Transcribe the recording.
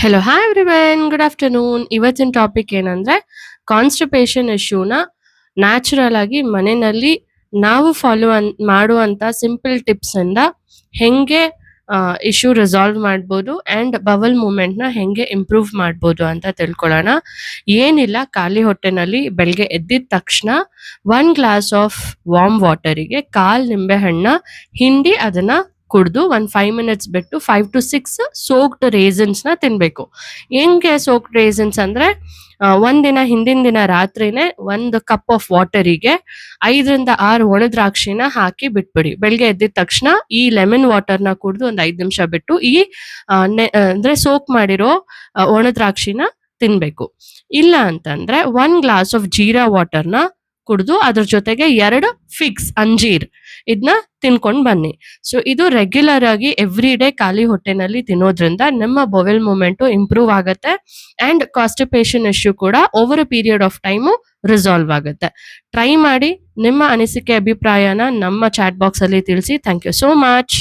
Hello hi everyone, good afternoon. ಇವತ್ತಿನ topic ಏನಂದ್ರೆ constipation ಇಶ್ಯೂನ natural ಆಗಿ ಮನೆಯಲ್ಲಿ ನಾವು ಫಾಲೋ ಮಾಡುವಂತ ಸಿಂಪಲ್ ಟಿಪ್ಸ್ ಇಂದ ಹೆಂಗೆ ಇಶ್ಯೂ ರಿಸಾಲ್ವ್ ಮಾಡ್ಬೋದು ಅಂಡ್ ಬವಲ್ ಮೂಮೆಂಟ್ ನ ಹೆಂಗೆ ಇಂಪ್ರೂವ್ ಮಾಡ್ಬೋದು ಅಂತ ತಿಳ್ಕೊಳ್ಳೋಣ. ಏನಿಲ್ಲ, ಖಾಲಿ ಹೊಟ್ಟೆನಲ್ಲಿ ಬೆಳಗ್ಗೆ ಎದ್ದಿದ ತಕ್ಷಣ 1 ಗ್ಲಾಸ್ ಆಫ್ ವಾರ್ಮ್ ವಾಟರಿಗೆ ಕಾಲ್ ನಿಂಬೆ ಹಣ್ಣ ಹಿಂಡಿ ಅದನ್ನ ಕುಡ್ದು 5 ಮಿನಿಟ್ಸ್ ಬಿಟ್ಟು 5 to 6 ಸೋಕ್ಡ್ ರೇಸನ್ಸ್ ನ ತಿನ್ಬೇಕು. ಹೆಂಗೆ ಸೋಕ್ಡ್ ರೇಸನ್ಸ್ ಅಂದ್ರೆ ಒಂದಿನ ಹಿಂದಿನ ದಿನ ರಾತ್ರಿನೇ 1 ಕಪ್ ಆಫ್ ವಾಟರಿಗೆ 5 ರಿಂದ 6 ಒಣ ದ್ರಾಕ್ಷಿನ ಹಾಕಿ ಬಿಟ್ಬಿಡಿ. ಬೆಳಿಗ್ಗೆ ಎದ್ದಿದ ತಕ್ಷಣ ಈ ಲೆಮನ್ ವಾಟರ್ನ ಕುಡ್ದು 5 ನಿಮಿಷ ಬಿಟ್ಟು ಈ ಅಂದ್ರೆ ಸೋಕ್ ಮಾಡಿರೋ ಒಣ ದ್ರಾಕ್ಷಿನ ತಿನ್ಬೇಕು. ಇಲ್ಲ ಅಂತಂದ್ರೆ 1 ಗ್ಲಾಸ್ ಆಫ್ ಜೀರಾ ವಾಟರ್ನ ಕುಡ್ದು ಅದ್ರ ಜೊತೆಗೆ 2 ಫಿಗ್ಸ್ ಅಂಜೀರ್ ಇದನ್ನ ತಿನ್ಕೊಂಡ್ ಬನ್ನಿ. ಸೊ ಇದು ರೆಗ್ಯುಲರ್ ಆಗಿ ಎವ್ರಿ ಡೇ ಖಾಲಿ ಹೊಟ್ಟೆನಲ್ಲಿ ತಿನ್ನೋದ್ರಿಂದ ನಿಮ್ಮ ಬೊವೆಲ್ ಮೂಮೆಂಟ್ ಇಂಪ್ರೂವ್ ಆಗುತ್ತೆ ಅಂಡ್ ಕಾನ್ಸ್ಟಿಪೇಷನ್ ಇಶ್ಯೂ ಕೂಡ over a period of time resolve ಆಗುತ್ತೆ. ಟ್ರೈ ಮಾಡಿ. ನಿಮ್ಮ ಅನಿಸಿಕೆ ಅಭಿಪ್ರಾಯನ ನಮ್ಮ ಚಾಟ್ ಬಾಕ್ಸ್ ಅಲ್ಲಿ ತಿಳಿಸಿ. Thank you so much.